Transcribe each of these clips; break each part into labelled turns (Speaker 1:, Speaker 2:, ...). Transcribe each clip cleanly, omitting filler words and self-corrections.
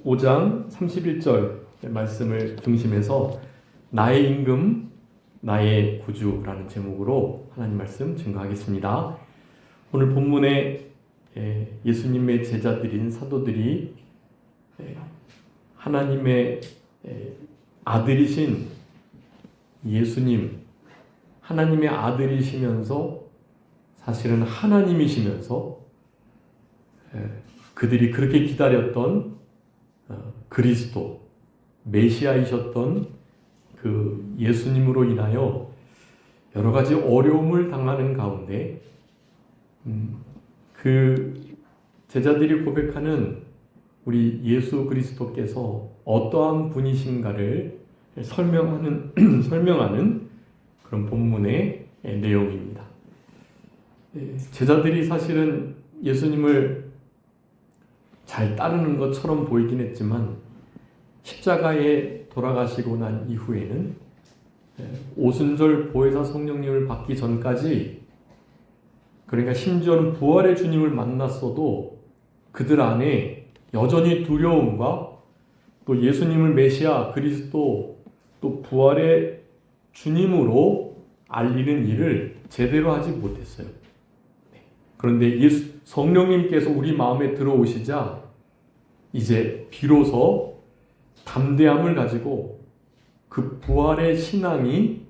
Speaker 1: 5장 31절 말씀을 중심해서 나의 임금, 나의 구주라는 제목으로 하나님 말씀 증거하겠습니다. 오늘 본문에 예수님의 제자들인 사도들이 하나님의 아들이신 예수님, 하나님의 아들이시면서 사실은 하나님이시면서 그들이 그렇게 기다렸던 그리스도, 메시아이셨던 그 예수님으로 인하여 여러 가지 어려움을 당하는 가운데 그 제자들이 고백하는 우리 예수 그리스도께서 어떠한 분이신가를 설명하는 그런 본문의 내용입니다. 제자들이 사실은 예수님을 잘 따르는 것처럼 보이긴 했지만 십자가에 돌아가시고 난 이후에는 오순절 보혜사 성령님을 받기 전까지, 그러니까 심지어는 부활의 주님을 만났어도 그들 안에 여전히 두려움과 또 예수님을 메시아 그리스도 또 부활의 주님으로 알리는 일을 제대로 하지 못했어요. 그런데 성령님께서 우리 마음에 들어오시자 이제 비로소 담대함을 가지고 그 부활의 신앙이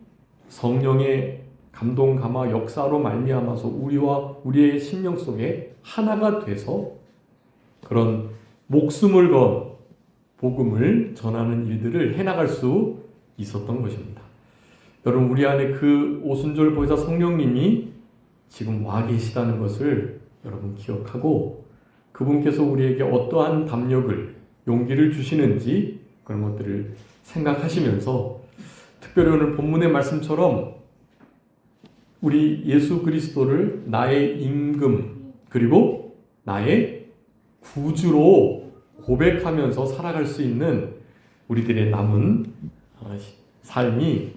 Speaker 1: 성령의 감동 감화 역사로 말미암아서 우리와 우리의 심령 속에 하나가 돼서 그런 목숨을 건 복음을 전하는 일들을 해나갈 수 있었던 것입니다. 여러분, 우리 안에 그 오순절 보혜사 성령님이 지금 와 계시다는 것을 여러분 기억하고 그분께서 우리에게 어떠한 담력을, 용기를 주시는지 그런 것들을 생각하시면서 특별히 오늘 본문의 말씀처럼 우리 예수 그리스도를 나의 임금 그리고 나의 구주로 고백하면서 살아갈 수 있는 우리들의 남은 삶이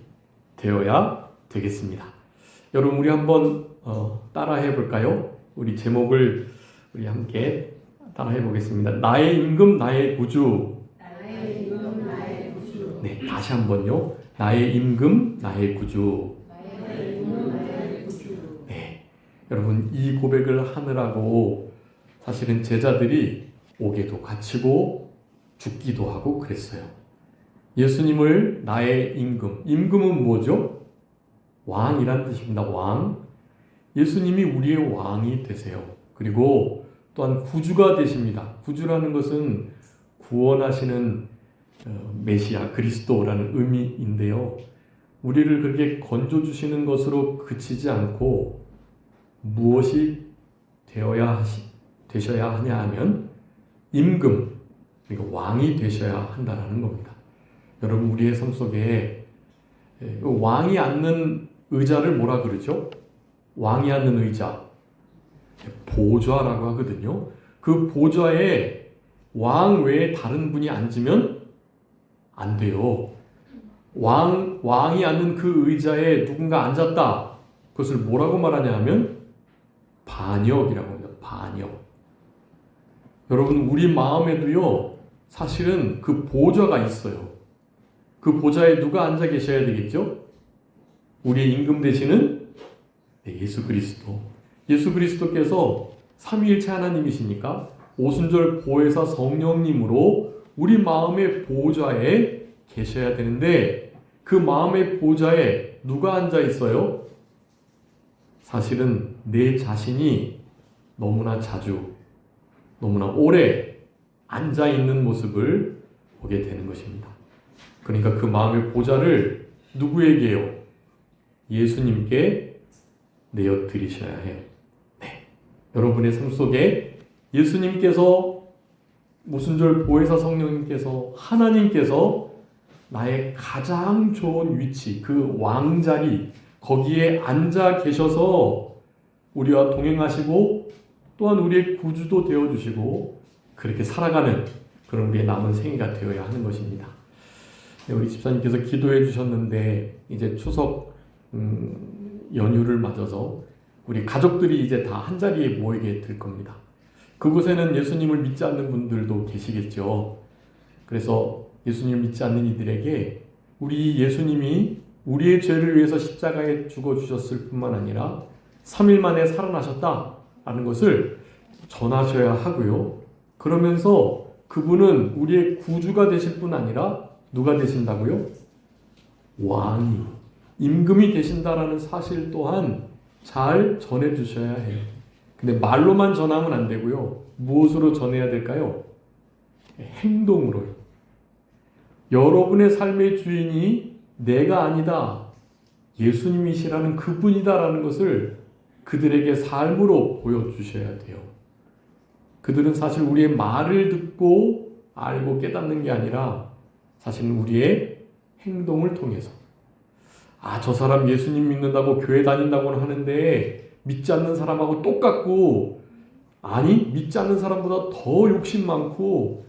Speaker 1: 되어야 되겠습니다. 여러분, 우리 한번 따라해 볼까요? 우리 제목을 우리 함께 따라해 보겠습니다. 나의 임금, 나의 구주.
Speaker 2: 나의 임금, 나의 구주.
Speaker 1: 네, 다시 한번요. 나의 임금, 나의 구주.
Speaker 2: 나의 임금, 나의 구주.
Speaker 1: 네, 여러분, 이 고백을 하느라고 사실은 제자들이 옥에도 갇히고 죽기도 하고 그랬어요. 예수님을 나의 임금. 임금은 뭐죠? 왕이란 뜻입니다. 왕. 예수님이 우리의 왕이 되세요. 그리고 또한 구주가 되십니다. 구주라는 것은 구원하시는 메시아 그리스도라는 의미인데요. 우리를 그렇게 건져주시는 것으로 그치지 않고 무엇이 되셔야 하냐 하면 임금, 그러니까 왕이 되셔야 한다는 겁니다. 여러분, 우리의 삶 속에 왕이 앉는 의자를 뭐라 그러죠? 왕이 앉는 의자, 보좌라고 하거든요. 그 보좌에 왕 외에 다른 분이 앉으면 안 돼요. 왕이 앉는 그 의자에 누군가 앉았다. 그것을 뭐라고 말하냐 하면 반역이라고 합니다. 반역. 여러분, 우리 마음에도요, 사실은 그 보좌가 있어요. 그 보좌에 누가 앉아 계셔야 되겠죠? 우리의 임금 되시는 예수 그리스도. 예수 그리스도께서 삼위일체 하나님이시니까 오순절 보혜사 성령님으로 우리 마음의 보좌에 계셔야 되는데 그 마음의 보좌에 누가 앉아 있어요? 사실은 내 자신이 너무나 자주, 너무나 오래 앉아 있는 모습을 보게 되는 것입니다. 그러니까 그 마음의 보좌를 누구에게요? 예수님께 내어 드리셔야 해요. 네. 여러분의 삶 속에 예수님께서, 오순절 보혜사 성령님께서, 하나님께서 나의 가장 좋은 위치, 그 왕자리, 거기에 앉아 계셔서 우리와 동행하시고 또한 우리의 구주도 되어주시고 그렇게 살아가는 그런 우리의 남은 생애가 되어야 하는 것입니다. 네, 우리 집사님께서 기도해 주셨는데 이제 추석 연휴를 맞아서 우리 가족들이 이제 다 한자리에 모이게 될 겁니다. 그곳에는 예수님을 믿지 않는 분들도 계시겠죠. 그래서 예수님을 믿지 않는 이들에게 우리 예수님이 우리의 죄를 위해서 십자가에 죽어주셨을 뿐만 아니라 3일 만에 살아나셨다라는 것을 전하셔야 하고요. 그러면서 그분은 우리의 구주가 되실 뿐 아니라 누가 되신다고요? 왕이, 임금이 되신다라는 사실 또한 잘 전해주셔야 해요. 근데 말로만 전하면 안 되고요. 무엇으로 전해야 될까요? 행동으로요. 여러분의 삶의 주인이 내가 아니다, 예수님이시라는 그분이다라는 것을 그들에게 삶으로 보여주셔야 돼요. 그들은 사실 우리의 말을 듣고 알고 깨닫는 게 아니라 사실은 우리의 행동을 통해서 저 사람 예수님 믿는다고 교회 다닌다고는 하는데 믿지 않는 사람하고 똑같고, 아니 믿지 않는 사람보다 더 욕심 많고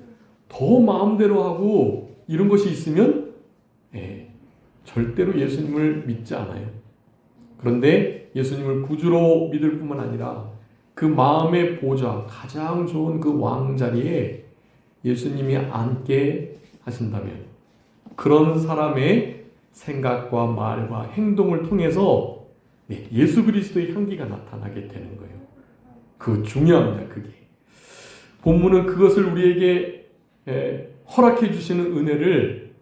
Speaker 1: 더 마음대로 하고 이런 것이 있으면 절대로 예수님을 믿지 않아요. 그런데 예수님을 구주로 믿을 뿐만 아니라 그 마음의 보좌, 가장 좋은 그 왕자리에 예수님이 앉게 하신다면 그런 사람의 생각과 말과 행동을 통해서 예수 그리스도의 향기가 나타나게 되는 거예요. 그 중요합니다. 그게 본문은 그것을 우리에게 허락해 주시는 은혜를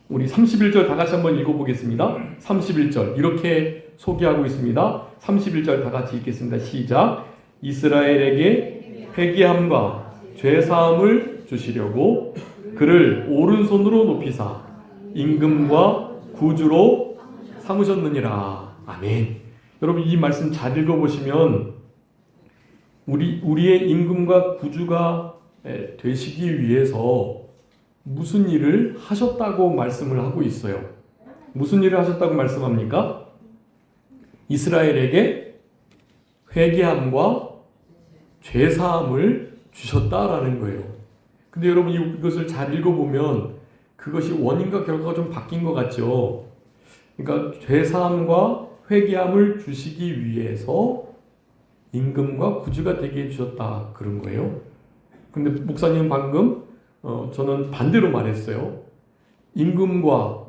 Speaker 1: 우리 31절 다 같이 한번 읽어보겠습니다. 31절 이렇게 소개하고 있습니다. 31절 다 같이 읽겠습니다. 시작. 이스라엘에게 회개함과 죄사함을 주시려고 그를 오른손으로 높이사 임금과 구주로 삼으셨느니라. 아멘. 여러분 이 말씀 잘 읽어보시면 우리의 임금과 구주가 되시기 위해서 무슨 일을 하셨다고 말씀을 하고 있어요. 무슨 일을 하셨다고 말씀합니까? 이스라엘에게 회개함과 죄사함을 주셨다라는 거예요. 근데 여러분 이것을 잘 읽어보면 그것이 원인과 결과가 좀 바뀐 것 같죠. 그러니까 죄사함과 회개함을 주시기 위해서 임금과 구주가 되게 해주셨다 그런 거예요. 근데 목사님은 방금 저는 반대로 말했어요. 임금과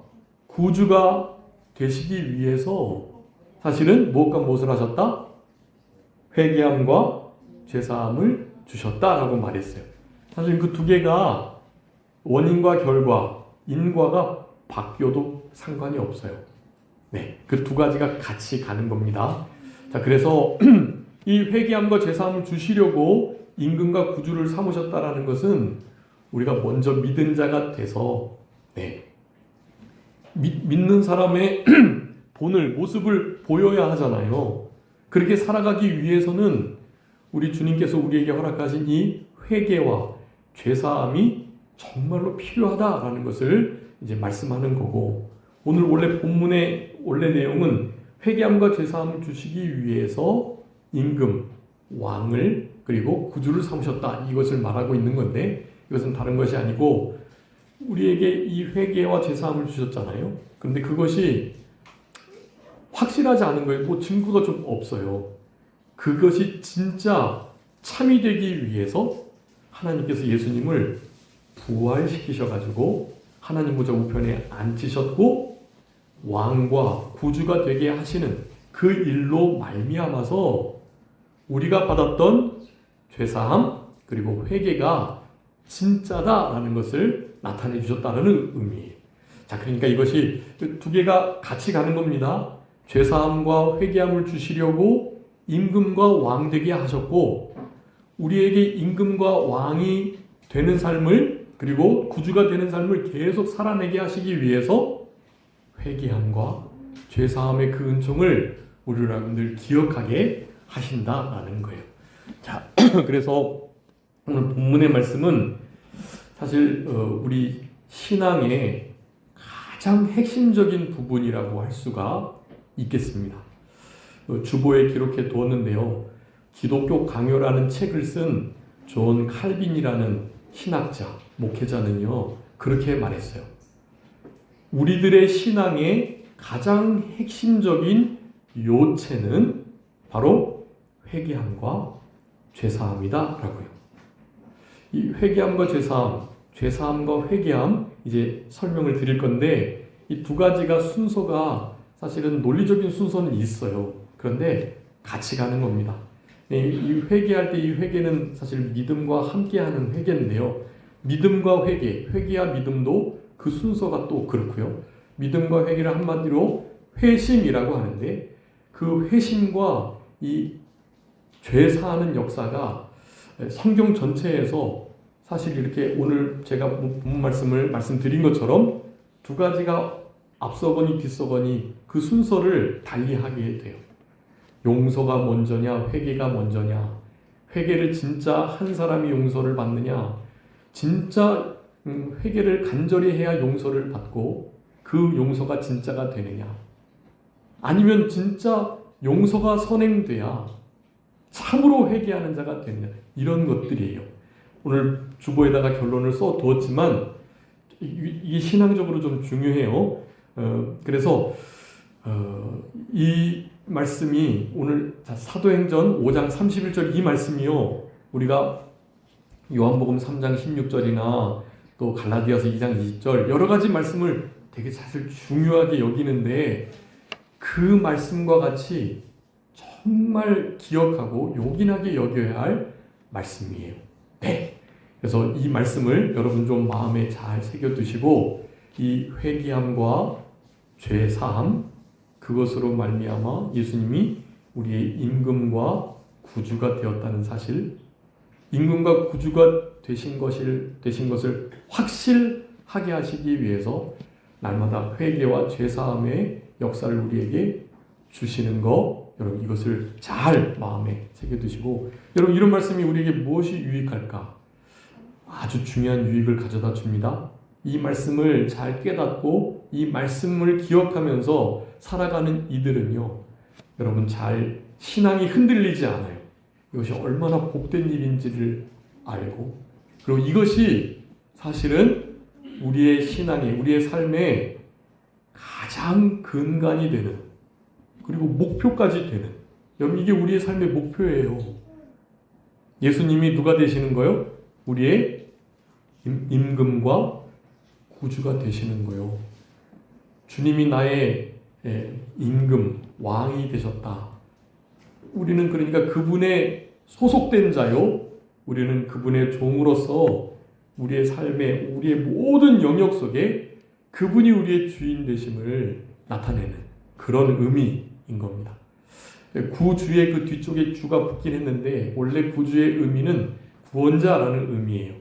Speaker 1: 구주가 되시기 위해서 사실은 무엇과 무엇을 하셨다? 회개함과 죄사함을 주셨다라고 말했어요. 사실 그 두 개가 원인과 결과, 인과가 바뀌어도 상관이 없어요. 그 두 가지가 같이 가는 겁니다. 자, 그래서 이 회개함과 죄사함을 주시려고 임금과 구주를 삼으셨다라는 것은 우리가 먼저 믿은 자가 돼서 믿는 사람의 모습을 보여야 하잖아요. 그렇게 살아가기 위해서는 우리 주님께서 우리에게 허락하신 이 회개와 죄사함이 정말로 필요하다라는 것을 이제 말씀하는 거고, 오늘 원래 본문의 원래 내용은 회개함과 죄사함을 주시기 위해서 임금, 왕을 그리고 구주를 삼으셨다 이것을 말하고 있는 건데, 이것은 다른 것이 아니고 우리에게 이 회개와 죄사함을 주셨잖아요. 그런데 그것이 확실하지 않은 거예요. 뭐 증거가 좀 없어요. 그것이 진짜 참이 되기 위해서 하나님께서 예수님을 부활시키셔가지고 하나님 보좌 우편에 앉히셨고 왕과 구주가 되게 하시는 그 일로 말미암아서 우리가 받았던 죄사함 그리고 회개가 진짜다라는 것을 나타내 주셨다는 의미예요. 자, 그러니까 이것이 두 개가 같이 가는 겁니다. 죄사함과 회개함을 주시려고 임금과 왕 되게 하셨고, 우리에게 임금과 왕이 되는 삶을 그리고 구주가 되는 삶을 계속 살아내게 하시기 위해서 회개함과 죄사함의 그 은총을 우리 여러분들 기억하게 하신다라는 거예요. 자, 그래서 오늘 본문의 말씀은 사실 우리 신앙의 가장 핵심적인 부분이라고 할 수가 있겠습니다. 주보에 기록해 두었는데요. 기독교 강요라는 책을 쓴 존 칼빈이라는 신학자, 목회자는요, 그렇게 말했어요. 우리들의 신앙의 가장 핵심적인 요체는 바로 회개함과 죄사함이다 라고요. 이 회개함과 죄사함, 죄사함과 회개함 이제 설명을 드릴 건데 이 두 가지가 순서가 사실은 논리적인 순서는 있어요. 그런데 같이 가는 겁니다. 이 회개할 때 이 회개는 사실 믿음과 함께하는 회개인데요. 믿음과 회개, 회개와 믿음도 그 순서가 또 그렇고요. 믿음과 회개를 한마디로 회심이라고 하는데 그 회심과 이 죄사하는 역사가 성경 전체에서 사실 이렇게 오늘 제가 본 말씀을 말씀드린 것처럼 두 가지가 앞서거니 뒤서거니 그 순서를 달리하게 돼요. 용서가 먼저냐 회개가 먼저냐, 회개를 진짜 한 사람이 용서를 받느냐, 진짜 회개를 간절히 해야 용서를 받고 그 용서가 진짜가 되느냐, 아니면 진짜 용서가 선행돼야 참으로 회개하는 자가 되느냐, 이런 것들이에요. 오늘 주보에다가 결론을 써두었지만 이게 신앙적으로 좀 중요해요. 그래서 이 말씀이 오늘 사도행전 5장 31절 이 말씀이요, 우리가 요한복음 3장 16절이나 또 갈라디아서 2장 20절 여러 가지 말씀을 되게 사실 중요하게 여기는데 그 말씀과 같이 정말 기억하고 요긴하게 여겨야 할 말씀이에요. 네. 그래서 이 말씀을 여러분 좀 마음에 잘 새겨두시고 이 회개함과 죄 사함, 그것으로 말미암아 예수님이 우리의 임금과 구주가 되었다는 사실, 임금과 구주가 되신 것을 확실하게 하시기 위해서 날마다 회개와 죄 사함의 역사를 우리에게 주시는 거, 여러분 이것을 잘 마음에 새겨두시고, 여러분 이런 말씀이 우리에게 무엇이 유익할까? 아주 중요한 유익을 가져다 줍니다. 이 말씀을 잘 깨닫고 이 말씀을 기억하면서 살아가는 이들은요, 여러분 잘 신앙이 흔들리지 않아요. 이것이 얼마나 복된 일인지를 알고, 그리고 이것이 사실은 우리의 신앙에, 우리의 삶에 가장 근간이 되는, 그리고 목표까지 되는, 여러분 이게 우리의 삶의 목표예요. 예수님이 누가 되시는 거예요? 우리의 임금과 구주가 되시는 거예요. 주님이 나의 임금, 왕이 되셨다. 우리는 그러니까 그분의 소속된 자요, 우리는 그분의 종으로서 우리의 삶에, 우리의 모든 영역 속에 그분이 우리의 주인 되심을 나타내는 그런 의미인 겁니다. 구주의 그 뒤쪽에 주가 붙긴 했는데 원래 구주의 의미는 구원자라는 의미예요.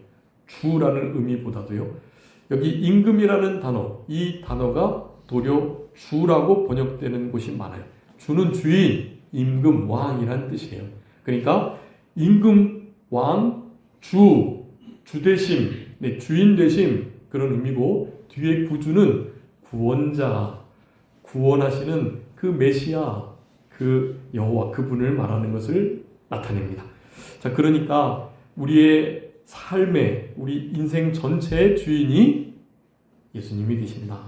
Speaker 1: 주라는 의미보다도요, 여기 임금이라는 단어, 이 단어가 도리어 주라고 번역되는 곳이 많아요. 주는 주인, 임금, 왕이란 뜻이에요. 그러니까 임금, 왕, 주 되심, 주인 되심, 그런 의미고, 뒤에 구주는 구원자, 구원하시는 그 메시아, 그 여호와, 그분을 말하는 것을 나타냅니다. 자, 그러니까 우리의 삶의, 우리 인생 전체의 주인이 예수님이 되신다.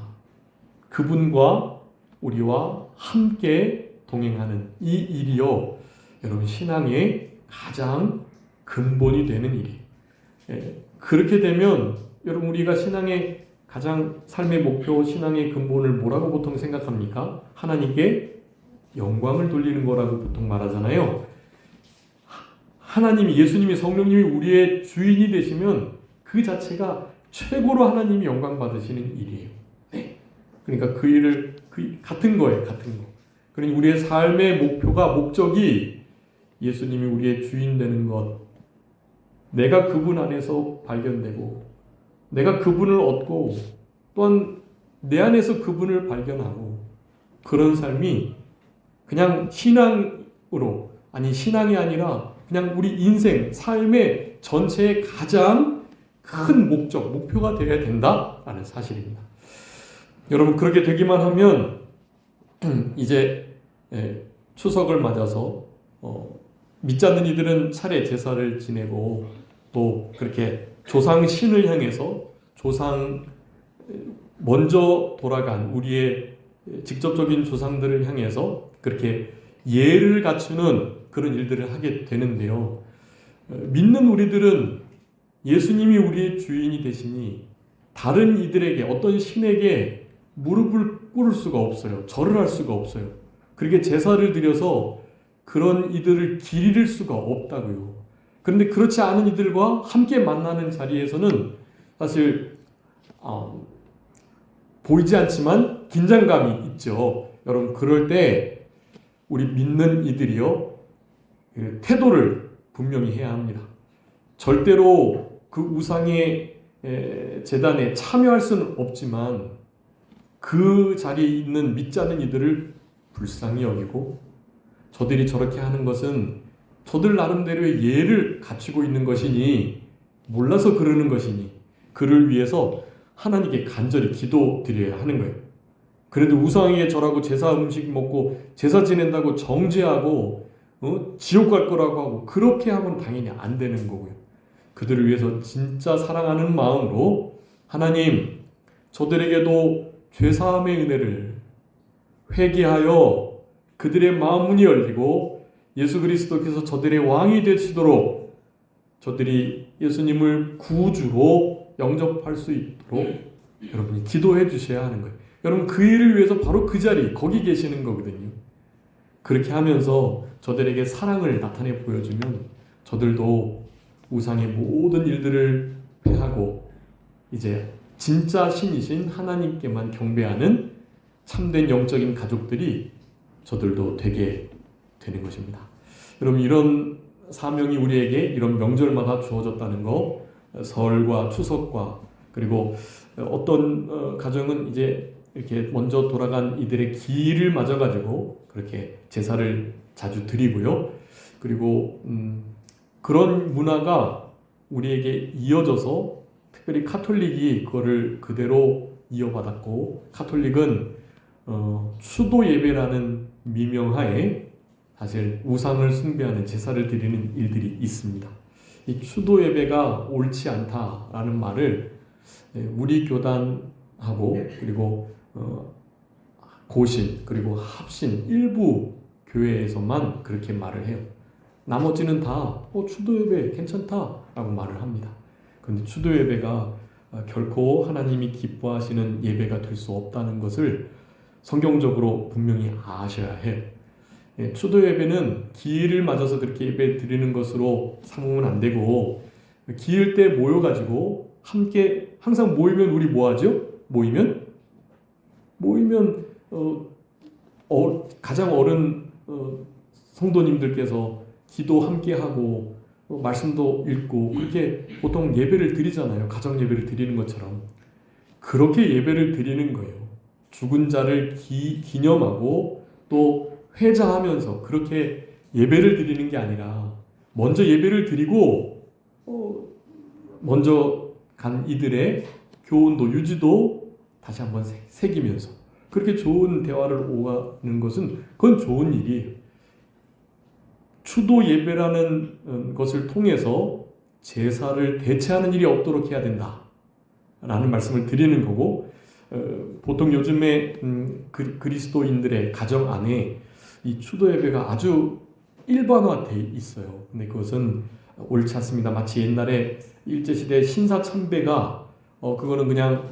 Speaker 1: 그분과 우리와 함께 동행하는 이 일이요, 여러분 신앙의 가장 근본이 되는 일이에요. 그렇게 되면 여러분 우리가 신앙의 가장 삶의 목표, 신앙의 근본을 뭐라고 보통 생각합니까? 하나님께 영광을 돌리는 거라고 보통 말하잖아요. 하나님이, 예수님이, 성령님이 우리의 주인이 되시면 그 자체가 최고로 하나님이 영광 받으시는 일이에요. 네. 그러니까 그 일을 같은 거예요, 같은 거. 그러니 우리의 삶의 목표가, 목적이 예수님이 우리의 주인 되는 것, 내가 그분 안에서 발견되고, 내가 그분을 얻고, 또한 내 안에서 그분을 발견하고, 그런 삶이 그냥 신앙으로, 아니 신앙이 아니라 그냥 우리 인생, 삶의 전체의 가장 큰 목적, 목표가 되어야 된다라는 사실입니다. 여러분 그렇게 되기만 하면 이제 추석을 맞아서 믿지 않는 이들은 차례 제사를 지내고, 또 그렇게 조상 신을 향해서 조상 먼저 돌아간 우리의 직접적인 조상들을 향해서 그렇게 예를 갖추는 그런 일들을 하게 되는데요. 믿는 우리들은 예수님이 우리의 주인이 되시니 다른 이들에게 어떤 신에게 무릎을 꿇을 수가 없어요. 절을 할 수가 없어요. 그렇게 제사를 드려서 그런 이들을 기릴 수가 없다고요. 그런데 그렇지 않은 이들과 함께 만나는 자리에서는 사실 보이지 않지만 긴장감이 있죠. 여러분, 그럴 때 우리 믿는 이들이요, 태도를 분명히 해야 합니다. 절대로 그 우상의 제단에 참여할 수는 없지만 그 자리에 있는 믿지 않는 이들을 불쌍히 여기고, 저들이 저렇게 하는 것은 저들 나름대로의 예를 갖추고 있는 것이니, 몰라서 그러는 것이니, 그를 위해서 하나님께 간절히 기도드려야 하는 거예요. 그래도 우상에게 절하고 제사 음식 먹고 제사 지낸다고 정죄하고 지옥 갈 거라고 하고 그렇게 하면 당연히 안 되는 거고요. 그들을 위해서 진짜 사랑하는 마음으로 하나님, 저들에게도 죄사함의 은혜를 회개하여 그들의 마음 문이 열리고 예수 그리스도께서 저들의 왕이 되시도록, 저들이 예수님을 구주로 영접할 수 있도록 여러분이 기도해 주셔야 하는 거예요. 여러분, 그 일을 위해서 바로 그 자리, 거기 계시는 거거든요. 그렇게 하면서 저들에게 사랑을 나타내 보여주면 저들도 우상의 모든 일들을 패하고 이제 진짜 신이신 하나님께만 경배하는 참된 영적인 가족들이 저들도 되게 되는 것입니다. 여러분, 이런 사명이 우리에게 이런 명절마다 주어졌다는 거, 설과 추석과, 그리고 어떤 가정은 이제 이렇게 먼저 돌아간 이들의 기일을 맞아가지고 그렇게 제사를 자주 드리고요. 그리고 그런 문화가 우리에게 이어져서 특별히 카톨릭이 그거를 그대로 이어받았고, 카톨릭은 추도 예배라는 미명하에 사실 우상을 숭배하는 제사를 드리는 일들이 있습니다. 이 추도 예배가 옳지 않다라는 말을 우리 교단하고 그리고 고신 그리고 합신 일부 교회에서만 그렇게 말을 해요. 나머지는 다 추도 예배 괜찮다라고 말을 합니다. 그런데 추도 예배가 결코 하나님이 기뻐하시는 예배가 될 수 없다는 것을 성경적으로 분명히 아셔야 해요. 추도 예배는 기일을 맞아서 그렇게 예배 드리는 것으로 삼으면 안 되고, 기일 때 모여가지고 함께 항상 모이면 우리 뭐 하죠? 모이면 가장 어른 성도님들께서 기도 함께 하고 말씀도 읽고 그렇게 보통 예배를 드리잖아요. 가정 예배를 드리는 것처럼 그렇게 예배를 드리는 거예요. 죽은 자를 기념하고 또 회자하면서 그렇게 예배를 드리는 게 아니라 먼저 예배를 드리고 먼저 간 이들의 교훈도 유지도 다시 한번 새기면서 그렇게 좋은 대화를 오가는 것은 그건 좋은 일이에요. 추도 예배라는 것을 통해서 제사를 대체하는 일이 없도록 해야 된다라는 말씀을 드리는 거고, 보통 요즘에 그리스도인들의 가정 안에 이 추도 예배가 아주 일반화되어 있어요. 근데 그것은 옳지 않습니다. 마치 옛날에 일제시대 신사참배가 그거는 그냥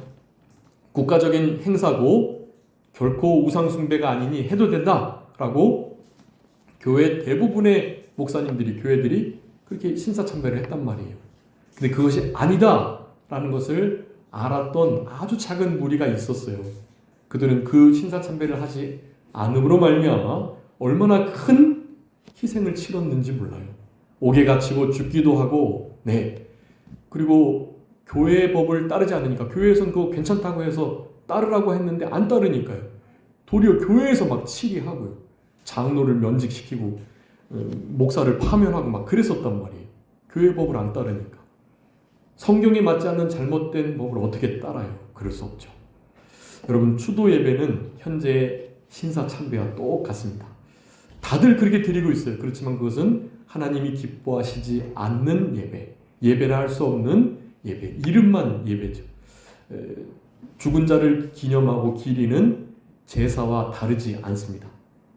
Speaker 1: 국가적인 행사고 결코 우상숭배가 아니니 해도 된다라고 교회 대부분의 목사님들이, 교회들이 그렇게 신사참배를 했단 말이에요. 근데 그것이 아니다라는 것을 알았던 아주 작은 무리가 있었어요. 그들은 그 신사참배를 하지 않음으로 말미암아 얼마나 큰 희생을 치렀는지 몰라요. 옥에 갇히고 죽기도 하고, 그리고 교회의 법을 따르지 않으니까, 교회에서는 그거 괜찮다고 해서 따르라고 했는데 안 따르니까요. 도리어 교회에서 막 치리하고요. 장로를 면직시키고 목사를 파면하고 막 그랬었단 말이에요. 교회 법을 안 따르니까. 성경에 맞지 않는 잘못된 법을 어떻게 따라요? 그럴 수 없죠. 여러분, 추도 예배는 현재 신사 참배와 똑같습니다. 다들 그렇게 드리고 있어요. 그렇지만 그것은 하나님이 기뻐하시지 않는 예배, 예배라 할 수 없는 예배, 이름만 예배죠. 죽은 자를 기념하고 기리는 제사와 다르지 않습니다.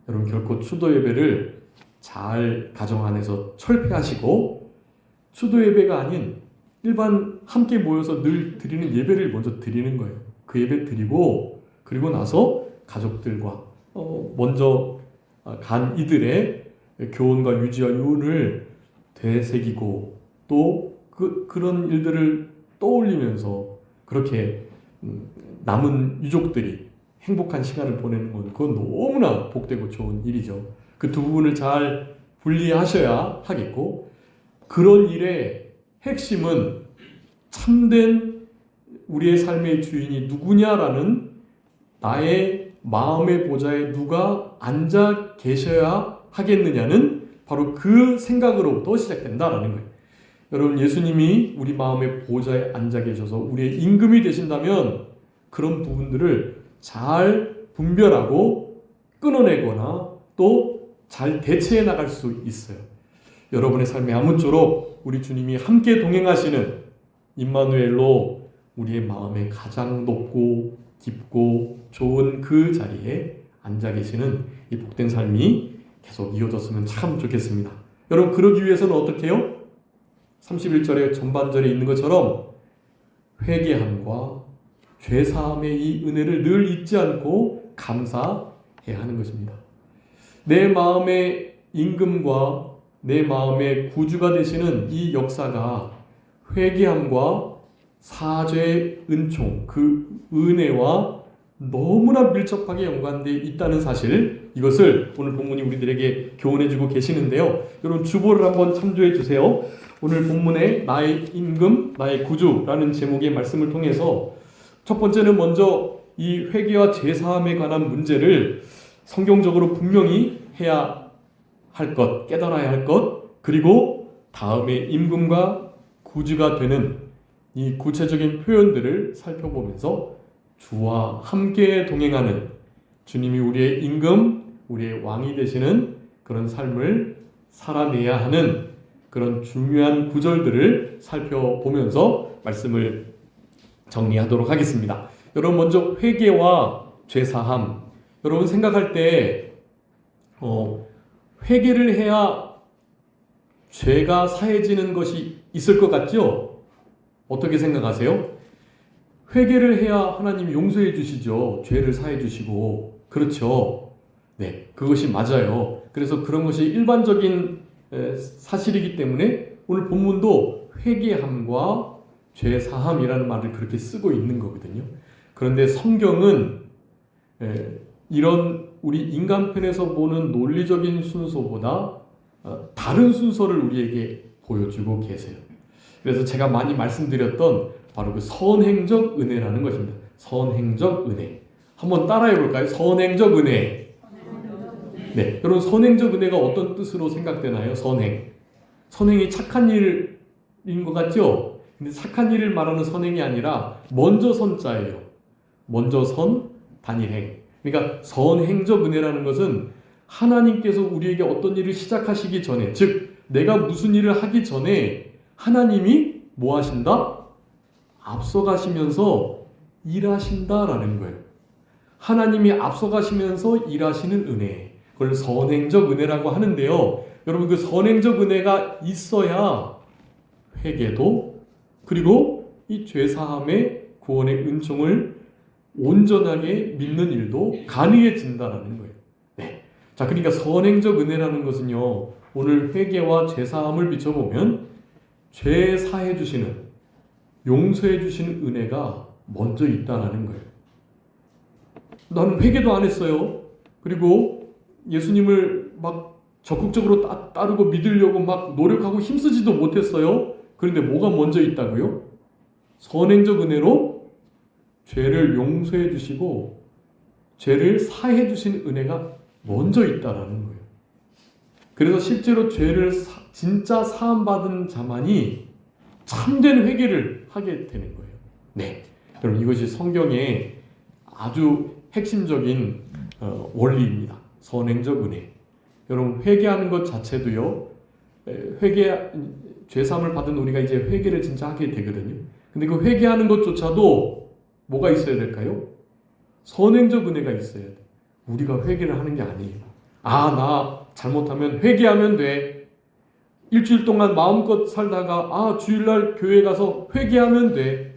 Speaker 1: 여러분, 결코 추도 예배를 잘 가정 안에서 철폐하시고 추도 예배가 아닌 일반 함께 모여서 늘 드리는 예배를 먼저 드리는 거예요. 그 예배 드리고 그리고 나서 가족들과 먼저 간 이들의 교훈과 유지와 유언을 되새기고 또 그런 일들을 떠올리면서 그렇게 남은 유족들이 행복한 시간을 보내는 건 그건 너무나 복되고 좋은 일이죠. 그 두 부분을 잘 분리하셔야 하겠고, 그런 일의 핵심은 참된 우리의 삶의 주인이 누구냐라는 나의 마음의 보좌에 누가 앉아 계셔야 하겠느냐는 바로 그 생각으로부터 시작된다라는 거예요. 여러분, 예수님이 우리 마음의 보좌에 앉아 계셔서 우리의 임금이 되신다면 그런 부분들을 잘 분별하고 끊어내거나 또 잘 대체해 나갈 수 있어요. 여러분의 삶에 아무쪼록 우리 주님이 함께 동행하시는 임마누엘로 우리의 마음에 가장 높고 깊고 좋은 그 자리에 앉아 계시는 이 복된 삶이 계속 이어졌으면 참 좋겠습니다. 여러분, 그러기 위해서는 어떻게 해요? 31절의 전반절에 있는 것처럼 회개함과 죄사함의 이 은혜를 늘 잊지 않고 감사해야 하는 것입니다. 내 마음의 임금과 내 마음의 구주가 되시는 이 역사가 회개함과 사죄의 은총, 그 은혜와 너무나 밀접하게 연관되어 있다는 사실, 이것을 오늘 본문이 우리들에게 교훈해주고 계시는데요. 여러분, 주보를 한번 참조해 주세요. 오늘 본문에 나의 임금, 나의 구주라는 제목의 말씀을 통해서 첫 번째는 먼저 이 회개와 죄사함에 관한 문제를 성경적으로 분명히 해야 할 것, 깨달아야 할 것, 그리고 다음에 임금과 구주가 되는 이 구체적인 표현들을 살펴보면서 주와 함께 동행하는 주님이 우리의 임금, 우리의 왕이 되시는 그런 삶을 살아내야 하는 그런 중요한 구절들을 살펴보면서 말씀을 정리하도록 하겠습니다. 여러분, 먼저 회개와 죄사함. 여러분 생각할 때 회개를 해야 죄가 사해지는 것이 있을 것 같죠? 어떻게 생각하세요? 회개를 해야 하나님이 용서해 주시죠. 죄를 사해 주시고. 그렇죠. 네, 그것이 맞아요. 그래서 그런 것이 일반적인 사실이기 때문에 오늘 본문도 회개함과 죄사함이라는 말을 그렇게 쓰고 있는 거거든요. 그런데 성경은 이런 우리 인간편에서 보는 논리적인 순서보다 다른 순서를 우리에게 보여주고 계세요. 그래서 제가 많이 말씀드렸던 바로 그 선행적 은혜라는 것입니다. 선행적 은혜. 한번 따라해 볼까요? 선행적 은혜. 네, 여러분, 선행적 은혜가 어떤 뜻으로 생각되나요? 선행이 착한 일인 것 같죠? 근데 착한 일을 말하는 선행이 아니라 먼저 선자예요. 먼저 선, 단일행. 그러니까 선행적 은혜라는 것은 하나님께서 우리에게 어떤 일을 시작하시기 전에, 즉 내가 무슨 일을 하기 전에 하나님이 뭐 하신다? 앞서가시면서 일하신다라는 거예요. 하나님이 앞서가시면서 일하시는 은혜, 그걸 선행적 은혜라고 하는데요. 여러분, 그 선행적 은혜가 있어야 회개도, 그리고 이 죄사함의 구원의 은총을 온전하게 믿는 일도 가능해진다라는 거예요. 네. 자, 그러니까 선행적 은혜라는 것은요, 오늘 회개와 죄사함을 비춰보면 죄 사해 주시는, 용서해 주시는 은혜가 먼저 있다라는 거예요. 나는 회개도 안 했어요. 그리고 예수님을 막 적극적으로 따르고 믿으려고 막 노력하고 힘쓰지도 못했어요. 그런데 뭐가 먼저 있다고요? 선행적 은혜로 죄를 용서해 주시고 죄를 사해 주시는 은혜가 먼저 있다라는 거예요. 그래서 실제로 죄를 진짜 사함받은 자만이 참된 회개를 하게 되는 거예요. 네, 여러분, 이것이 성경의 아주 핵심적인 원리입니다. 선행적 은혜. 여러분, 회개하는 것 자체도요, 죄사함을 받은 우리가 이제 회개를 진짜 하게 되거든요. 근데 그 회개하는 것조차도 뭐가 있어야 될까요? 선행적 은혜가 있어야 돼. 우리가 회개를 하는 게 아니에요. 나 잘못하면 회개하면 돼. 일주일 동안 마음껏 살다가 주일날 교회 가서 회개하면 돼.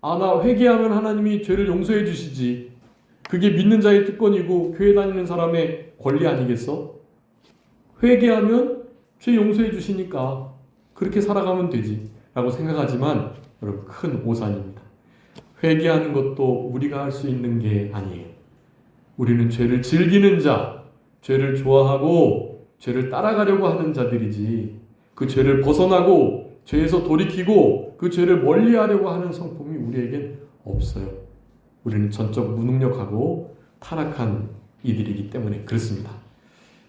Speaker 1: 나 회개하면 하나님이 죄를 용서해 주시지. 그게 믿는 자의 특권이고 교회 다니는 사람의 권리 아니겠어? 회개하면 죄 용서해 주시니까 그렇게 살아가면 되지 라고 생각하지만 여러분, 큰 오산입니다. 회개하는 것도 우리가 할 수 있는 게 아니에요. 우리는 죄를 즐기는 자, 죄를 좋아하고 죄를 따라가려고 하는 자들이지, 그 죄를 벗어나고 죄에서 돌이키고 그 죄를 멀리하려고 하는 성품이 우리에겐 없어요. 우리는 전적 무능력하고 타락한 이들이기 때문에 그렇습니다.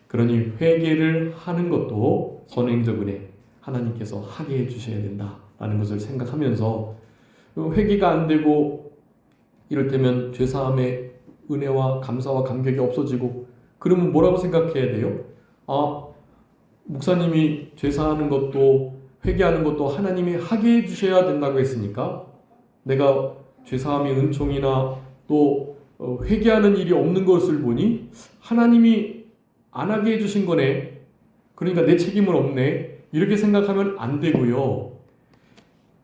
Speaker 1: 그러니 회개를 하는 것도 선행적 은혜, 하나님께서 하게 해주셔야 된다라는 것을 생각하면서, 회개가 안 되고 이를테면 죄사함의 은혜와 감사와 감격이 없어지고 그러면 뭐라고 생각해야 돼요? 목사님이 죄사하는 것도 회개하는 것도 하나님이 하게 해주셔야 된다고 했으니까 내가 죄사함의 은총이나 또 회개하는 일이 없는 것을 보니 하나님이 안 하게 해주신 거네, 그러니까 내 책임은 없네, 이렇게 생각하면 안 되고요.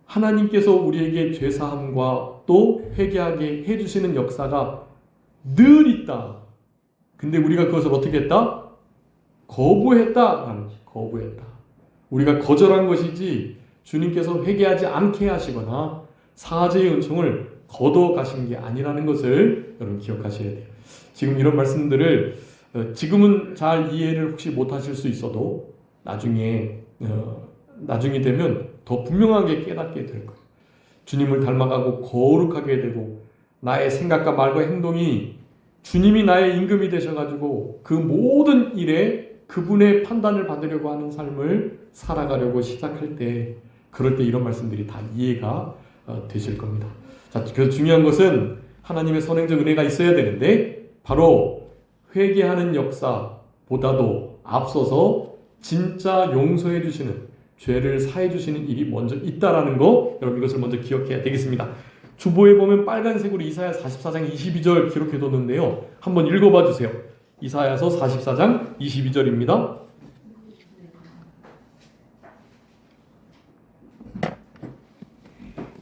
Speaker 1: 하나님께서 우리에게 죄사함과 또 회개하게 해주시는 역사가 늘 있다. 근데 우리가 그것을 어떻게 했다? 거부했다. 거부했다. 우리가 거절한 것이지 주님께서 회개하지 않게 하시거나 사죄의 은총을 거둬 가신 게 아니라는 것을 여러분 기억하셔야 돼요. 지금 이런 말씀들을 지금은 잘 이해를 혹시 못하실 수 있어도 나중이 되면 더 분명하게 깨닫게 될 거예요. 주님을 닮아가고 거룩하게 되고 나의 생각과 말과 행동이 주님이 나의 임금이 되셔가지고 그 모든 일에 그분의 판단을 받으려고 하는 삶을 살아가려고 시작할 때, 그럴 때 이런 말씀들이 다 이해가 되실 겁니다. 자, 그래서 중요한 것은 하나님의 선행적 은혜가 있어야 되는데 바로 회개하는 역사보다도 앞서서 진짜 용서해 주시는, 죄를 사해 주시는 일이 먼저 있다라는 거, 여러분 이것을 먼저 기억해야 되겠습니다. 주보에 보면 빨간색으로 이사야 44장 22절 기록해 뒀는데요. 한번 읽어봐 주세요. 이사야서 44장 22절입니다.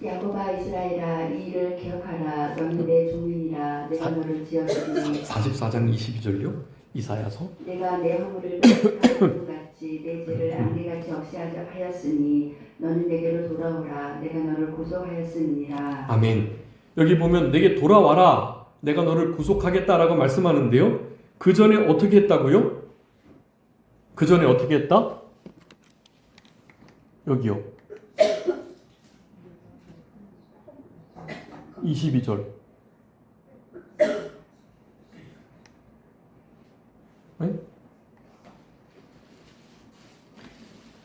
Speaker 2: 야곱아 이스라엘아, 이 일을 기억하라. 너는 내 종민이라. 내가 너를 지었으니.
Speaker 1: 44장 22절요? 이사야서?
Speaker 2: 내가 내 허물을 같이 내 죄를 안개같이 없이하였으니 너는 내게로 돌아오라. 내가 너를 구속하였음이니라.
Speaker 1: 아멘. 여기 보면 내게 돌아와라, 내가 너를 구속하겠다라고 말씀하는데요. 그 전에 어떻게 했다고요? 그 전에 어떻게 했다? 여기요. 22절. 네?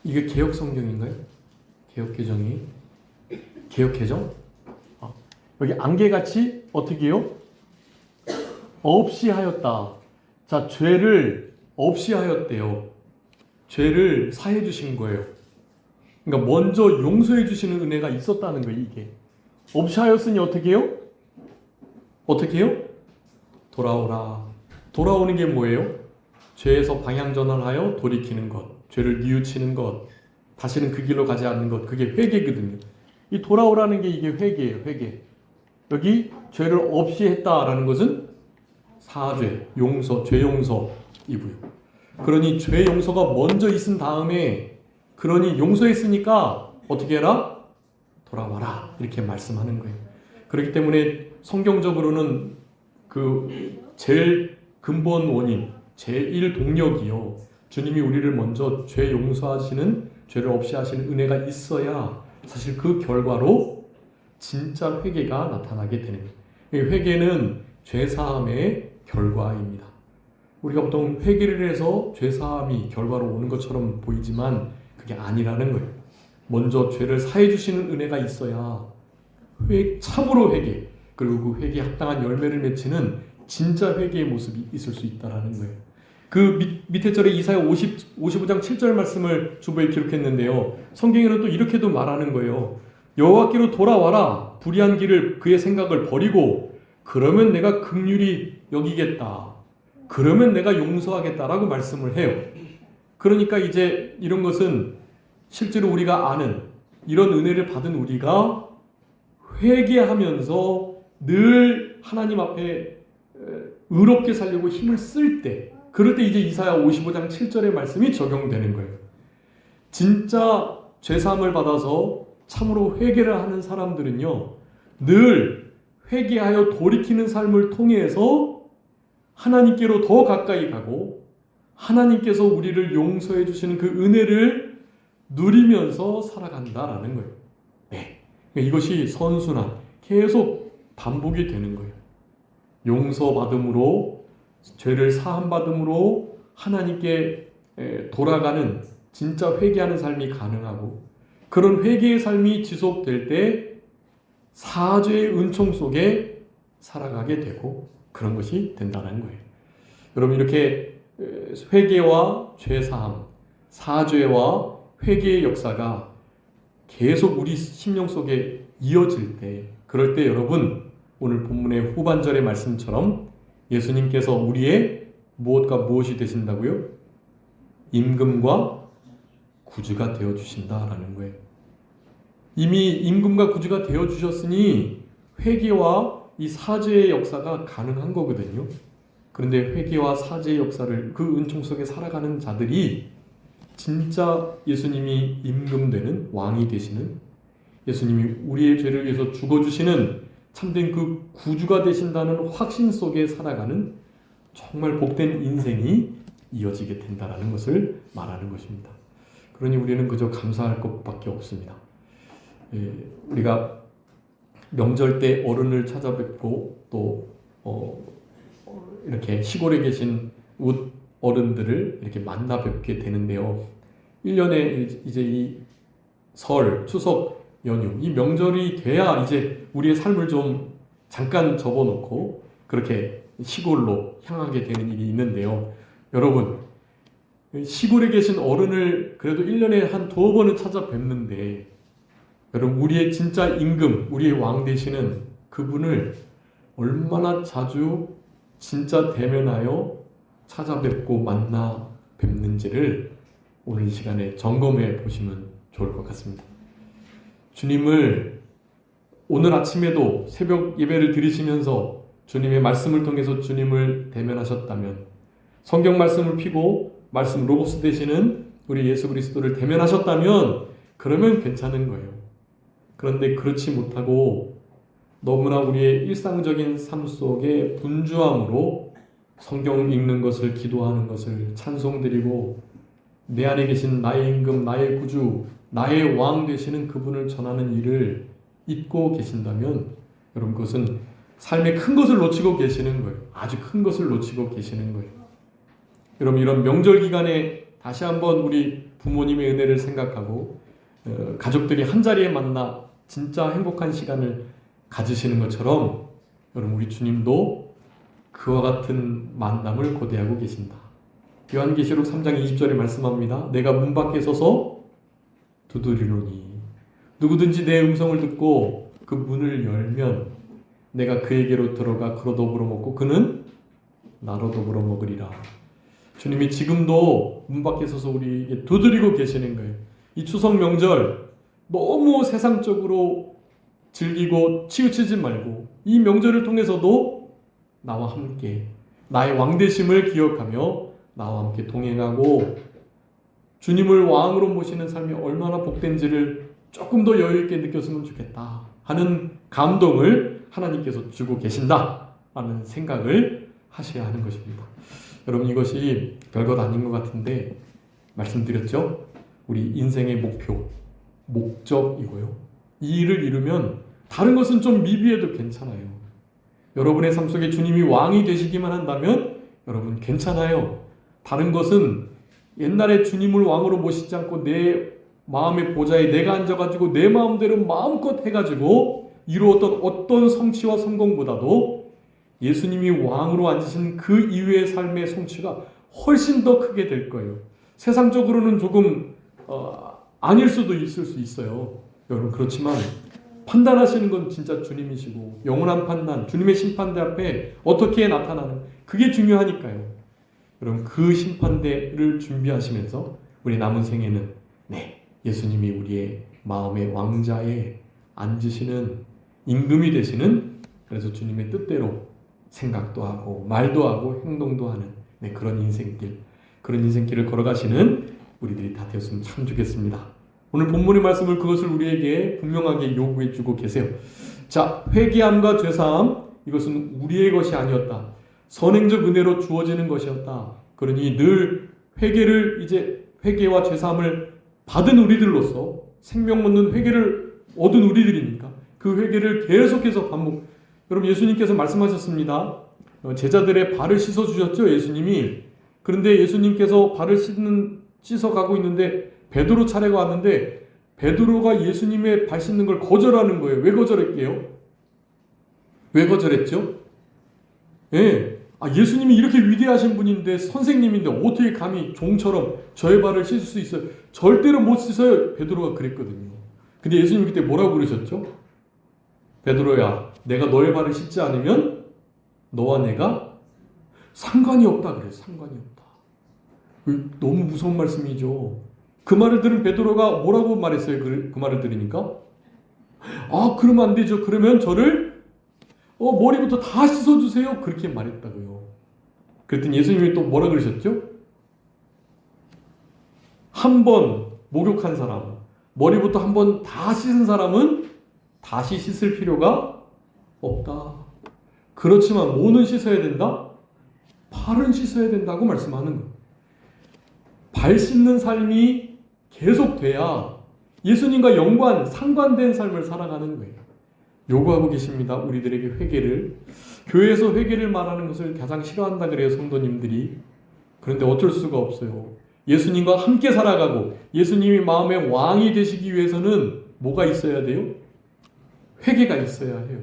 Speaker 1: 이게 개혁 성경인가요? 개혁 개정이? 개혁 개정? 여기 안개같이 어떻게 해요? 없이 하였다. 자, 죄를 없이 하였대요. 죄를 사해 주신 거예요. 그러니까 먼저 용서해 주시는 은혜가 있었다는 거예요, 이게. 없이 하였으니 어떻게 해요? 어떻게 해요? 돌아오라. 돌아오는 게 뭐예요? 죄에서 방향 전환하여 돌이키는 것, 죄를 뉘우치는 것, 다시는 그 길로 가지 않는 것, 그게 회개거든요. 이 돌아오라는 게 이게 회개예요, 회개. 여기 죄를 없이 했다라는 것은 사죄, 용서, 죄 용서이고요. 그러니 죄 용서가 먼저 있은 다음에, 그러니 용서했으니까 어떻게 해라? 돌아와라. 이렇게 말씀하는 거예요. 그렇기 때문에 성경적으로는 그 제일 근본 원인, 제일 동력이요, 주님이 우리를 먼저 죄 용서하시는, 죄를 없이 하시는 은혜가 있어야 사실 그 결과로 진짜 회개가 나타나게 되는 거예요. 회개는 죄사함의 결과입니다. 우리가 보통 회개를 해서 죄사함이 결과로 오는 것처럼 보이지만 그게 아니라는 거예요. 먼저 죄를 사해 주시는 은혜가 있어야 참으로 회개, 그리고 그 회개에 합당한 열매를 맺히는 진짜 회개의 모습이 있을 수 있다는 거예요. 그 밑에 절에 이사야 55장 7절 말씀을 주보에 기록했는데요. 성경에는 또 이렇게도 말하는 거예요. 여호와께로 돌아와라. 불의한 길을, 그의 생각을 버리고 그러면 내가 긍휼히 여기겠다. 그러면 내가 용서하겠다라고 말씀을 해요. 그러니까 이제 이런 것은 실제로 우리가 아는 이런 은혜를 받은 우리가 회개하면서 늘 하나님 앞에 의롭게 살려고 힘을 쓸 때, 그럴 때 이제 이사야 55장 7절의 말씀이 적용되는 거예요. 진짜 죄사함을 받아서 참으로 회개를 하는 사람들은요, 늘 회개하여 돌이키는 삶을 통해서 하나님께로 더 가까이 가고 하나님께서 우리를 용서해 주시는 그 은혜를 누리면서 살아간다라는 거예요. 네, 이것이 선순환, 계속 반복이 되는 거예요. 용서받음으로, 죄를 사함받음으로 하나님께 돌아가는 진짜 회개하는 삶이 가능하고, 그런 회개의 삶이 지속될 때 사죄의 은총 속에 살아가게 되고 그런 것이 된다는 거예요. 여러분, 이렇게 회개와 죄사함, 사죄와 회개의 역사가 계속 우리 심령 속에 이어질 때, 그럴 때 여러분, 오늘 본문의 후반절의 말씀처럼 예수님께서 우리의 무엇과 무엇이 되신다고요? 임금과 구주가 되어주신다라는 거예요. 이미 임금과 구주가 되어주셨으니 회개와 이 사죄의 역사가 가능한 거거든요. 그런데 회개와 사죄의 역사를, 그 은총 속에 살아가는 자들이 진짜 예수님이 임금 되는, 왕이 되시는, 예수님이 우리의 죄를 위해서 죽어주시는 참된 그 구주가 되신다는 확신 속에 살아가는 정말 복된 인생이 이어지게 된다는 것을 말하는 것입니다. 그러니 우리는 그저 감사할 것밖에 없습니다. 우리가 명절 때 어른을 찾아뵙고 또 이렇게 시골에 계신 웃 어른들을 이렇게 만나 뵙게 되는데요. 1년에 이제 이 설, 추석 연휴, 이 명절이 돼야 이제 우리의 삶을 좀 잠깐 접어놓고 그렇게 시골로 향하게 되는 일이 있는데요. 여러분, 시골에 계신 어른을 그래도 1년에 한 2번은 찾아뵙는데, 여러분, 우리의 진짜 임금, 우리의 왕 되시는 그분을 얼마나 자주 진짜 대면하여 찾아뵙고 만나 뵙는지를 오늘 이 시간에 점검해 보시면 좋을 것 같습니다. 주님을 오늘 아침에도 새벽 예배를 드리시면서 주님의 말씀을 통해서 주님을 대면하셨다면, 성경 말씀을 피고 말씀 로고스 되시는 우리 예수 그리스도를 대면하셨다면 그러면 괜찮은 거예요. 그런데 그렇지 못하고 너무나 우리의 일상적인 삶 속에 분주함으로 성경 읽는 것을, 기도하는 것을, 찬송드리고 내 안에 계신 나의 임금, 나의 구주, 나의 왕 되시는 그분을 전하는 일을 잊고 계신다면 여러분, 그것은 삶의 큰 것을 놓치고 계시는 거예요. 아주 큰 것을 놓치고 계시는 거예요. 여러분, 이런 명절 기간에 다시 한번 우리 부모님의 은혜를 생각하고 가족들이 한자리에 만나 진짜 행복한 시간을 가지시는 것처럼 여러분, 우리 주님도 그와 같은 만남을 고대하고 계신다. 요한계시록 3장 20절에 말씀합니다. 내가 문 밖에 서서 두드리노니 누구든지 내 음성을 듣고 그 문을 열면 내가 그에게로 들어가 그로 더불어 먹고 그는 나로 더불어 먹으리라. 주님이 지금도 문 밖에 서서 우리에게 두드리고 계시는 거예요. 이 추석 명절 너무 세상적으로 즐기고 치우치지 말고 이 명절을 통해서도 나와 함께 나의 왕되심을 기억하며 나와 함께 동행하고 주님을 왕으로 모시는 삶이 얼마나 복된지를 조금 더 여유 있게 느꼈으면 좋겠다 하는 감동을 하나님께서 주고 계신다라는 생각을 하셔야 하는 것입니다. 여러분, 이것이 별것 아닌 것 같은데 말씀드렸죠? 우리 인생의 목표, 목적이고요. 이 일을 이루면 다른 것은 좀 미비해도 괜찮아요. 여러분의 삶 속에 주님이 왕이 되시기만 한다면 여러분 괜찮아요. 다른 것은 옛날에 주님을 왕으로 모시지 않고 내 마음의 보좌에 내가 앉아가지고 내 마음대로 마음껏 해가지고 이루었던 어떤 성취와 성공보다도 예수님이 왕으로 앉으신 그 이후의 삶의 성취가 훨씬 더 크게 될 거예요. 세상적으로는 조금 아닐 수도 있을 수 있어요. 여러분, 그렇지만 판단하시는 건 진짜 주님이시고 영원한 판단, 주님의 심판대 앞에 어떻게 나타나는, 그게 중요하니까요. 여러분, 그 심판대를 준비하시면서 우리 남은 생애는 예수님이 우리의 마음의 왕자에 앉으시는 임금이 되시는, 그래서 주님의 뜻대로 생각도 하고 말도 하고 행동도 하는 그런 인생길을 걸어가시는 우리들이 다 되었으면 참 좋겠습니다. 오늘 본문의 말씀을 그것을 우리에게 분명하게 요구해 주고 계세요. 자, 회개함과 죄사함, 이것은 우리의 것이 아니었다. 선행적 은혜로 주어지는 것이었다. 그러니 늘 회개와 죄사함을 받은 우리들로서 생명 얻는 회개를 얻은 우리들이니까 그 회개를 계속해서 여러분, 예수님께서 말씀하셨습니다. 제자들의 발을 씻어주셨죠, 예수님이. 그런데 예수님께서 발을 씻어가고 있는데 베드로 차례가 왔는데 베드로가 예수님의 발 씻는 걸 거절하는 거예요. 왜 거절했게요? 왜 거절했죠? 예수님이 이렇게 위대하신 분인데, 선생님인데 어떻게 감히 종처럼 저의 발을 씻을 수 있어요? 절대로 못 씻어요. 베드로가 그랬거든요. 근데 예수님이 그때 뭐라고 그러셨죠? 베드로야, 내가 너의 발을 씻지 않으면 너와 내가 상관이 없다 그래요. 상관이 없다. 너무 무서운 말씀이죠. 그 말을 들은 베드로가 뭐라고 말했어요? 그 말을 들으니까 그러면 안 되죠. 그러면 저를 머리부터 다 씻어주세요. 그렇게 말했다고요. 그랬더니 예수님이 또 뭐라 그러셨죠? 한 번 목욕한 사람, 머리부터 한 번 다 씻은 사람은 다시 씻을 필요가 없다. 그렇지만 뭐는 씻어야 된다? 발은 씻어야 된다고 말씀하는 거예요. 발 씻는 삶이 계속돼야 예수님과 상관된 삶을 살아가는 거예요. 요구하고 계십니다. 우리들에게 회개를. 교회에서 회개를 말하는 것을 가장 싫어한다 그래요, 성도님들이. 그런데 어쩔 수가 없어요. 예수님과 함께 살아가고 예수님이 마음의 왕이 되시기 위해서는 뭐가 있어야 돼요? 회개가 있어야 해요.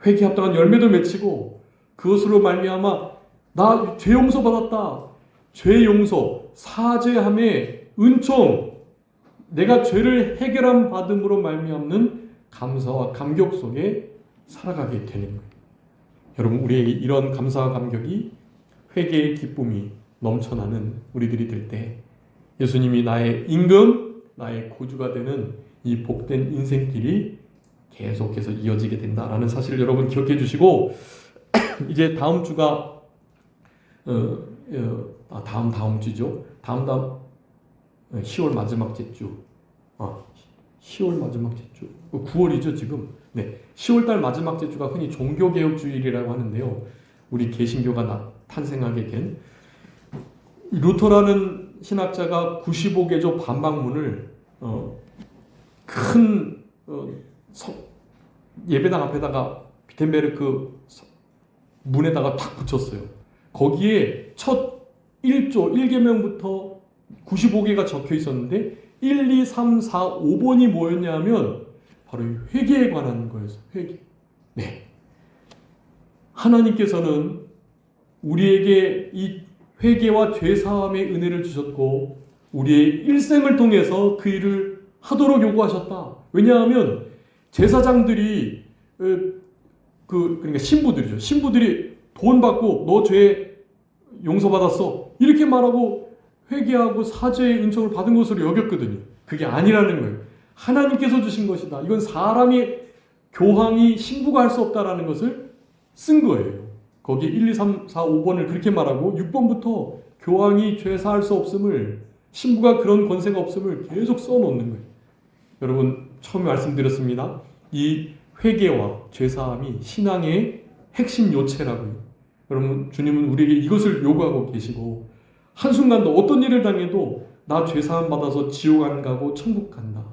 Speaker 1: 회개 합당한 열매도 맺히고 그것으로 말미암아 나 죄 용서 받았다. 죄 용서, 사죄함의 은총, 내가 죄를 해결함 받음으로 말미암는 감사와 감격 속에 살아가게 되는 거예요. 여러분, 우리에게 이런 감사와 감격이, 회개의 기쁨이 넘쳐나는 우리들이 될 때 예수님이 나의 임금, 나의 구주가 되는 이 복된 인생길이 계속해서 이어지게 된다라는 사실을 여러분 기억해 주시고, 이제 다음 주가 다음 주죠. 다음 10월 마지막 주. 10월 마지막 주. 9월이죠, 지금. 10월달 마지막 주가 흔히 종교개혁주일이라고 하는데요. 우리 개신교가 탄생하게 된 루터라는 신학자가 95개조 반박문을 큰 예배당 앞에다가 비텐베르크 문에다가 탁 붙였어요. 거기에 첫 1조 1계명부터 95개가 적혀 있었는데 1, 2, 3, 4, 5번이 뭐였냐 하면 바로 회개에 관한 거였어요. 회개. 하나님께서는 우리에게 이 회개와 죄사함의 은혜를 주셨고 우리의 일생을 통해서 그 일을 하도록 요구하셨다. 왜냐하면 제사장들이 그러니까 신부들이죠. 신부들이 돈 받고 너 죄 용서받았어. 이렇게 말하고 회개하고 사죄의 은총을 받은 것으로 여겼거든요. 그게 아니라는 거예요. 하나님께서 주신 것이다. 이건 사람이, 교황이, 신부가 할 수 없다라는 것을 쓴 거예요. 거기 1, 2, 3, 4, 5번을 그렇게 말하고 6번부터 교황이 죄 사할 수 없음을, 신부가 그런 권세가 없음을 계속 써놓는 거예요. 여러분, 처음에 말씀드렸습니다. 이 회개와 죄사함이 신앙의 핵심 요체라고요. 여러분, 주님은 우리에게 이것을 요구하고 계시고, 한순간도 어떤 일을 당해도 나 죄사함 받아서 지옥 안 가고 천국 간다.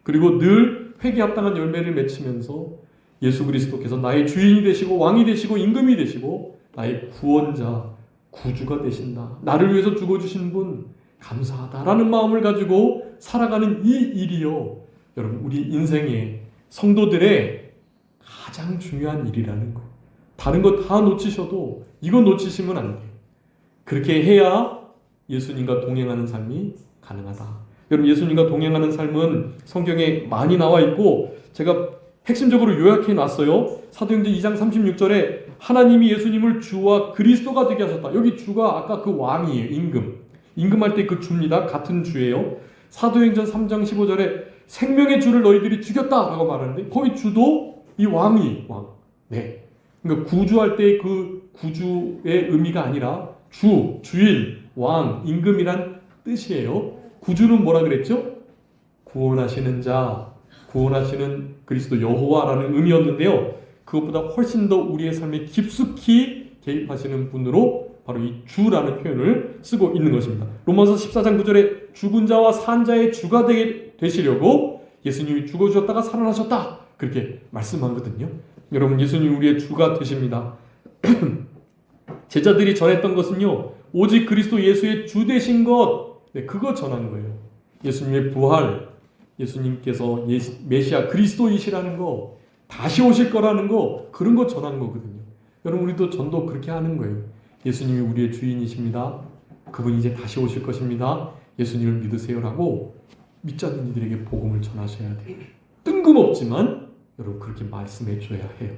Speaker 1: 그리고 늘 회개 합당한 열매를 맺히면서 예수 그리스도께서 나의 주인이 되시고 왕이 되시고 임금이 되시고 나의 구원자, 구주가 되신다. 나를 위해서 죽어주신 분 감사하다라는 마음을 가지고 살아가는 이 일이요, 여러분, 우리 인생의 성도들의 가장 중요한 일이라는 거. 다른 거 다 놓치셔도 이거 놓치시면 안 돼요. 그렇게 해야 예수님과 동행하는 삶이 가능하다. 여러분, 예수님과 동행하는 삶은 성경에 많이 나와 있고 제가 핵심적으로 요약해 놨어요. 사도행전 2장 36절에 하나님이 예수님을 주와 그리스도가 되게 하셨다. 여기 주가 아까 그 왕이에요. 임금. 임금할 때 그 주입니다. 같은 주예요. 사도행전 3장 15절에 생명의 주를 너희들이 죽였다라고 말하는데 거기 주도 이 왕이 왕. 네. 그러니까 구주할 때 그 구주의 의미가 아니라 주, 주인, 왕, 임금이란 뜻이에요. 구주는 뭐라 그랬죠? 구원하시는 자, 구원하시는 그리스도 여호와라는 의미였는데요. 그것보다 훨씬 더 우리의 삶에 깊숙이 개입하시는 분으로 바로 이 주라는 표현을 쓰고 있는 것입니다. 로마서 14장 9절에 죽은 자와 산 자의 주가 되시려고 예수님이 죽어주셨다가 살아나셨다. 그렇게 말씀하거든요. 여러분, 예수님이 우리의 주가 되십니다. 제자들이 전했던 것은요, 오직 그리스도 예수의 주 되신 것, 네, 그거 전하는 거예요. 예수님의 부활, 예수님께서 메시아 그리스도이시라는 거, 다시 오실 거라는 거, 그런 거 전하는 거거든요. 여러분, 우리도 전도 그렇게 하는 거예요. 예수님이 우리의 주인이십니다. 그분이 이제 다시 오실 것입니다. 예수님을 믿으세요라고 믿지 않는 이들에게 복음을 전하셔야 돼요. 뜬금없지만 여러분 그렇게 말씀해 줘야 해요.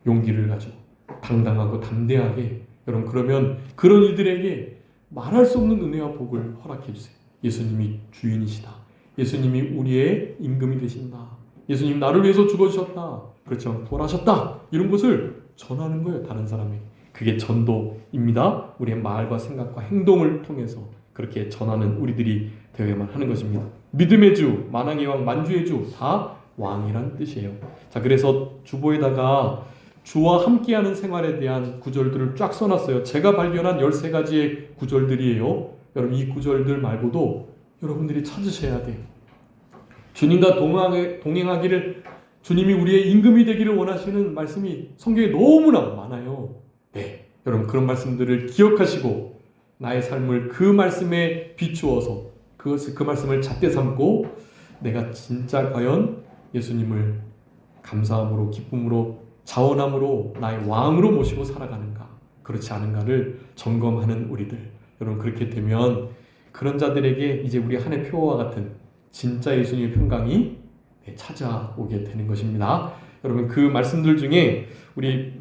Speaker 1: 용기를 가지고 당당하고 담대하게. 여러분, 그러면 그런 이들에게 말할 수 없는 은혜와 복을 허락해 주세요. 예수님이 주인이시다. 예수님이 우리의 임금이 되신다. 예수님 나를 위해서 죽어주셨다. 그렇지만 부활하셨다. 이런 것을 전하는 거예요. 다른 사람에게. 그게 전도입니다. 우리의 말과 생각과 행동을 통해서 그렇게 전하는 우리들이 되어야만 하는 것입니다. 믿음의 주, 만왕의 왕, 만주의 주, 다 왕이란 뜻이에요. 자, 그래서 주보에다가 주와 함께하는 생활에 대한 구절들을 쫙 써놨어요. 제가 발견한 13가지의 구절들이에요. 여러분, 이 구절들 말고도 여러분들이 찾으셔야 돼요. 주님과 동행하기를, 주님이 우리의 임금이 되기를 원하시는 말씀이 성경에 너무나 많아요. 네, 여러분, 그런 말씀들을 기억하시고 나의 삶을 그 말씀에 비추어서 그 말씀을 잣대 삼고 내가 진짜 과연 예수님을 감사함으로, 기쁨으로, 자원함으로 나의 왕으로 모시고 살아가는가, 그렇지 않은가를 점검하는 우리들. 여러분, 그렇게 되면 그런 자들에게 이제 우리 한 해 표와 같은 진짜 예수님의 평강이 찾아오게 되는 것입니다. 여러분, 그 말씀들 중에 우리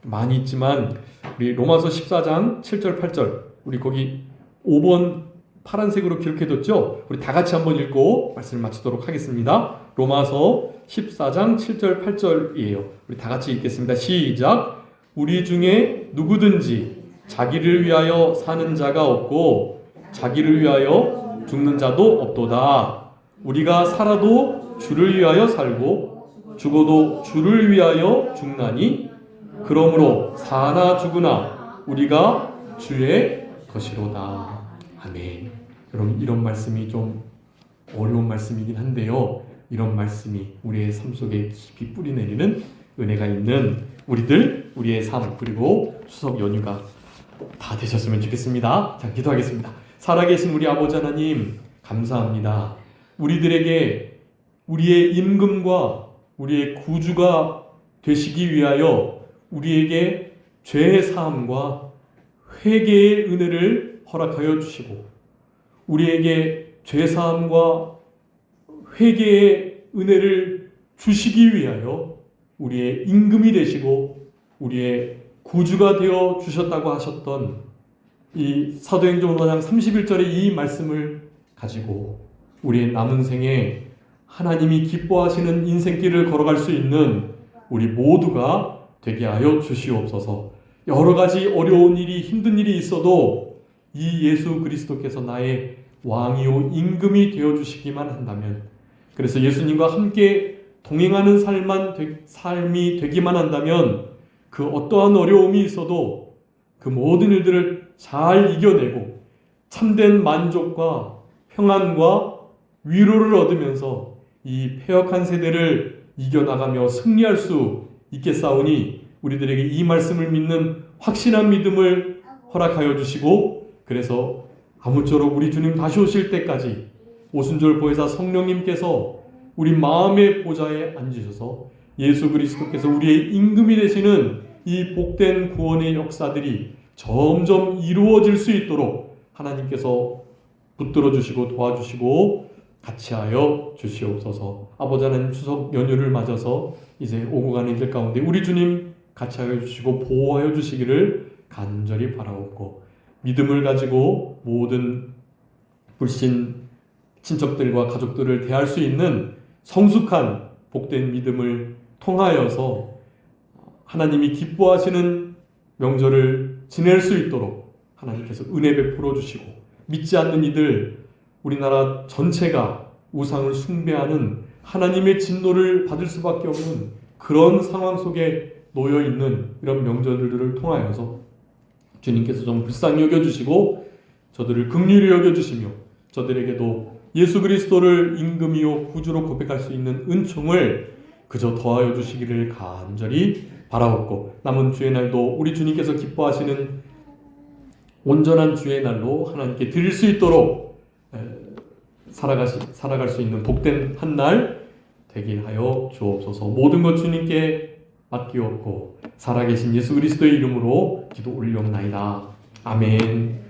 Speaker 1: 많이 있지만 우리 로마서 14장 7절 8절, 우리 거기 5번 파란색으로 기록해뒀죠? 우리 다 같이 한번 읽고 말씀을 마치도록 하겠습니다. 로마서 14장 7절 8절이에요. 우리 다 같이 읽겠습니다. 시작. 우리 중에 누구든지 자기를 위하여 사는 자가 없고 자기를 위하여 죽는 자도 없도다. 우리가 살아도 주를 위하여 살고 죽어도 주를 위하여 죽나니 그러므로 사나 죽으나 우리가 주의 것이로다. 아멘. 여러분, 이런 말씀이 좀 어려운 말씀이긴 한데요, 이런 말씀이 우리의 삶 속에 깊이 뿌리 내리는 은혜가 있는 우리들, 우리의 삶, 그리고 추석 연휴가 다 되셨으면 좋겠습니다. 자, 기도하겠습니다. 살아계신 우리 아버지 하나님, 감사합니다. 우리들에게 우리의 임금과 우리의 구주가 되시기 위하여 우리에게 죄의 사함과 회개의 은혜를 허락하여 주시고, 우리에게 죄 사함과 회개의 은혜를 주시기 위하여 우리의 임금이 되시고 우리의 구주가 되어 주셨다고 하셨던 이 사도행전 5장 31절의 이 말씀을 가지고 우리의 남은 생에 하나님이 기뻐하시는 인생길을 걸어갈 수 있는 우리 모두가 되게 하여 주시옵소서. 여러 가지 어려운 일이, 힘든 일이 있어도 이 예수 그리스도께서 나의 왕이요 임금이 되어주시기만 한다면, 그래서 예수님과 함께 동행하는 삶이 되기만 한다면 그 어떠한 어려움이 있어도 그 모든 일들을 잘 이겨내고 참된 만족과 평안과 위로를 얻으면서 이 패역한 세대를 이겨나가며 승리할 수 있겠사오니 우리들에게 이 말씀을 믿는 확신한 믿음을 허락하여 주시고, 그래서 아무쪼록 우리 주님 다시 오실 때까지 오순절 보혜사 성령님께서 우리 마음의 보좌에 앉으셔서 예수 그리스도께서 우리의 임금이 되시는 이 복된 구원의 역사들이 점점 이루어질 수 있도록 하나님께서 붙들어 주시고 도와주시고 같이하여 주시옵소서. 아버지 하나님, 추석 연휴를 맞아서 이제 오고 가는 길 가운데 우리 주님 같이하여 주시고 보호하여 주시기를 간절히 바라옵고, 믿음을 가지고 모든 불신 친척들과 가족들을 대할 수 있는 성숙한 복된 믿음을 통하여서 하나님이 기뻐하시는 명절을 지낼 수 있도록 하나님께서 은혜 베풀어 주시고, 믿지 않는 이들, 우리나라 전체가 우상을 숭배하는 하나님의 진노를 받을 수밖에 없는 그런 상황 속에 놓여 있는 이런 명절들을 통하여서 주님께서 좀 불쌍히 여겨주시고 저들을 긍휼히 여겨주시며 저들에게도 예수 그리스도를 임금이요 구주로 고백할 수 있는 은총을 그저 더하여 주시기를 간절히 바라옵고, 남은 주의 날도 우리 주님께서 기뻐하시는 온전한 주의 날로 하나님께 드릴 수 있도록 살아갈 수 있는 복된 한 날 되게 하여 주옵소서. 모든 것 주님께 맡기옵고 살아계신 예수 그리스도의 이름으로 기도 올리옵나이다. 아멘.